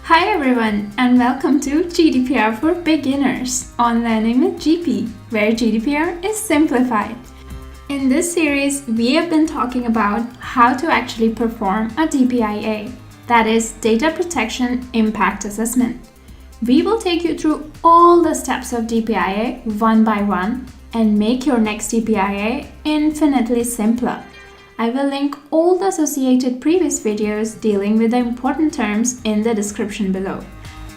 Hi everyone and welcome to GDPR for Beginners on Learning with GP, where GDPR is simplified. In this series, we have been talking about how to actually perform a DPIA, that is Data Protection Impact Assessment. We will take you through all the steps of DPIA one by one and make your next DPIA infinitely simpler. I will link all the associated previous videos dealing with the important terms in the description below,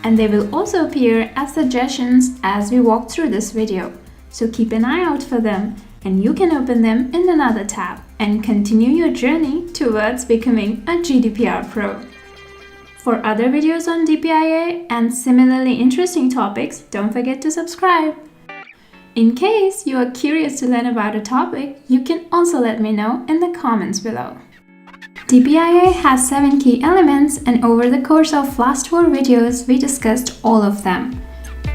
and they will also appear as suggestions as we walk through this video, so keep an eye out for them and you can open them in another tab and continue your journey towards becoming a GDPR pro. For other videos on DPIA and similarly interesting topics, don't forget to subscribe. In case you are curious to learn about a topic, you can also let me know in the comments below. DPIA has 7 key elements, and over the course of last 4 videos, we discussed all of them.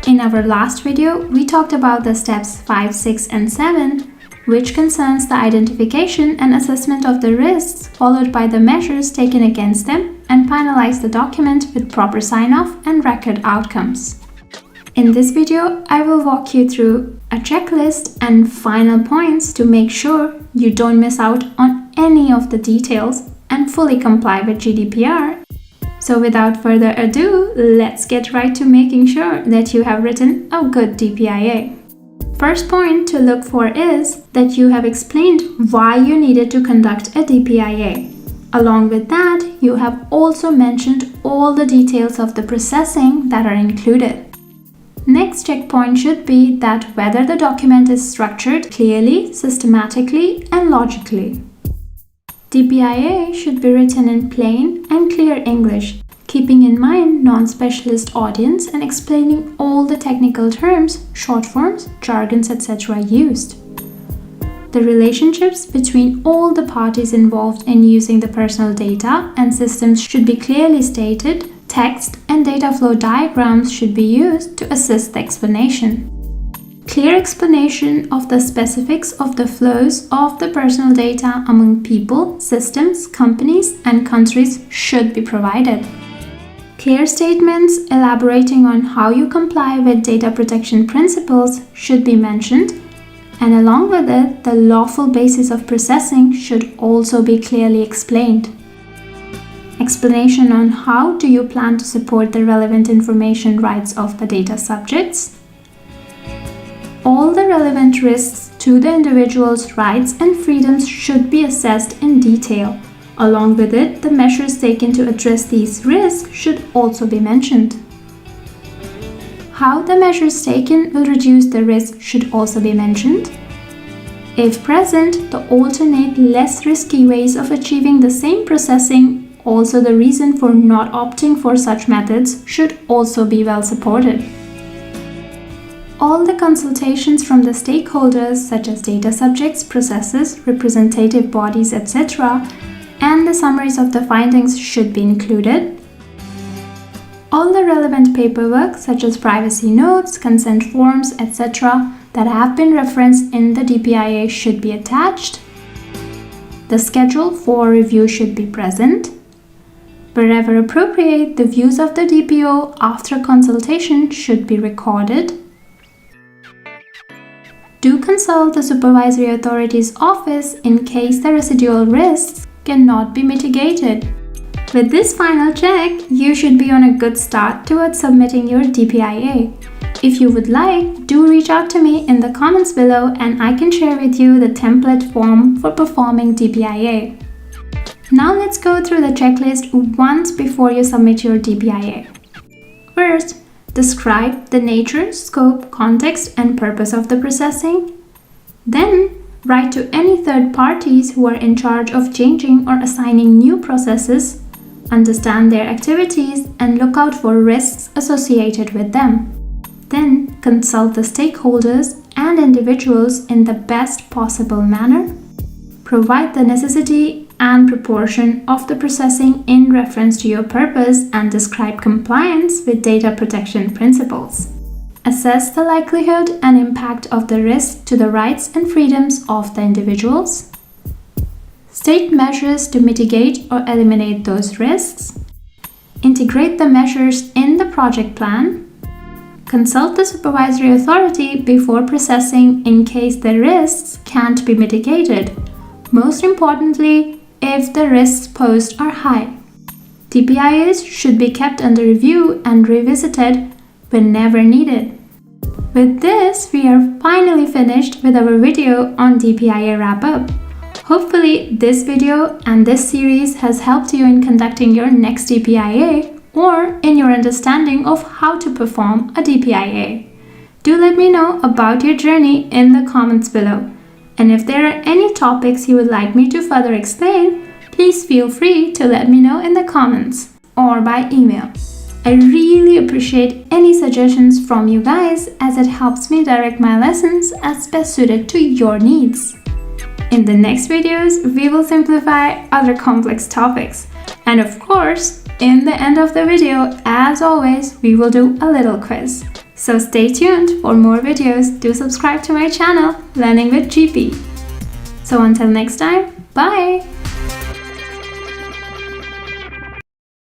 In our last video, we talked about the steps 5, 6, and 7, which concerns the identification and assessment of the risks, followed by the measures taken against them, and finalize the document with proper sign-off and record outcomes. In this video, I will walk you through a checklist and final points to make sure you don't miss out on any of the details and fully comply with GDPR. So without further ado, let's get right to making sure that you have written a good DPIA. First point to look for is that you have explained why you needed to conduct a DPIA. Along with that, you have also mentioned all the details of the processing that are included. Next checkpoint should be that whether the document is structured clearly, systematically, and logically. DPIA should be written in plain and clear English, keeping in mind non-specialist audience and explaining all the technical terms, short forms, jargons, etc. used. The relationships between all the parties involved in using the personal data and systems should be clearly stated. Text and data flow diagrams should be used to assist the explanation. Clear explanation of the specifics of the flows of the personal data among people, systems, companies, and countries should be provided. Clear statements elaborating on how you comply with data protection principles should be mentioned, and along with it, the lawful basis of processing should also be clearly explained. Explanation on how do you plan to support the relevant information rights of the data subjects. All the relevant risks to the individual's rights and freedoms should be assessed in detail. Along with it, the measures taken to address these risks should also be mentioned. How the measures taken will reduce the risk should also be mentioned. If present, the alternate, less risky ways of achieving the same processing, also the reason for not opting for such methods, should also be well supported. All the consultations from the stakeholders such as data subjects, processes, representative bodies, etc., and the summaries of the findings should be included. All the relevant paperwork such as privacy notes, consent forms, etc. that have been referenced in the DPIA should be attached. The schedule for review should be present. Wherever appropriate, the views of the DPO after consultation should be recorded. Do consult the supervisory authority's office in case the residual risks cannot be mitigated. With this final check, you should be on a good start towards submitting your DPIA. If you would like, do reach out to me in the comments below and I can share with you the template form for performing DPIA. Now let's go through the checklist once before you submit your DPIA. First, describe the nature, scope, context, and purpose of the processing. Then, write to any third parties who are in charge of changing or assigning new processes, understand their activities, and look out for risks associated with them. Then, consult the stakeholders and individuals in the best possible manner. Provide the necessity and proportion of the processing in reference to your purpose and describe compliance with data protection principles. Assess the likelihood and impact of the risk to the rights and freedoms of the individuals. State measures to mitigate or eliminate those risks. integrate the measures in the project plan, consult the supervisory authority before processing in case the risks can't be mitigated, most importantly, if the risks posed are high. DPIAs should be kept under review and revisited whenever needed. With this, we are finally finished with our video on DPIA wrap-up. Hopefully, this video and this series has helped you in conducting your next DPIA or in your understanding of how to perform a DPIA. Do let me know about your journey in the comments below. And if there are any topics you would like me to further explain, please feel free to let me know in the comments or by email. I really appreciate any suggestions from you guys as it helps me direct my lessons as best suited to your needs. In the next videos, we will simplify other complex topics. And of course, in the end of the video, as always, we will do a little quiz. So stay tuned for more videos. Do subscribe to my channel, Learning with GP. So until next time, bye!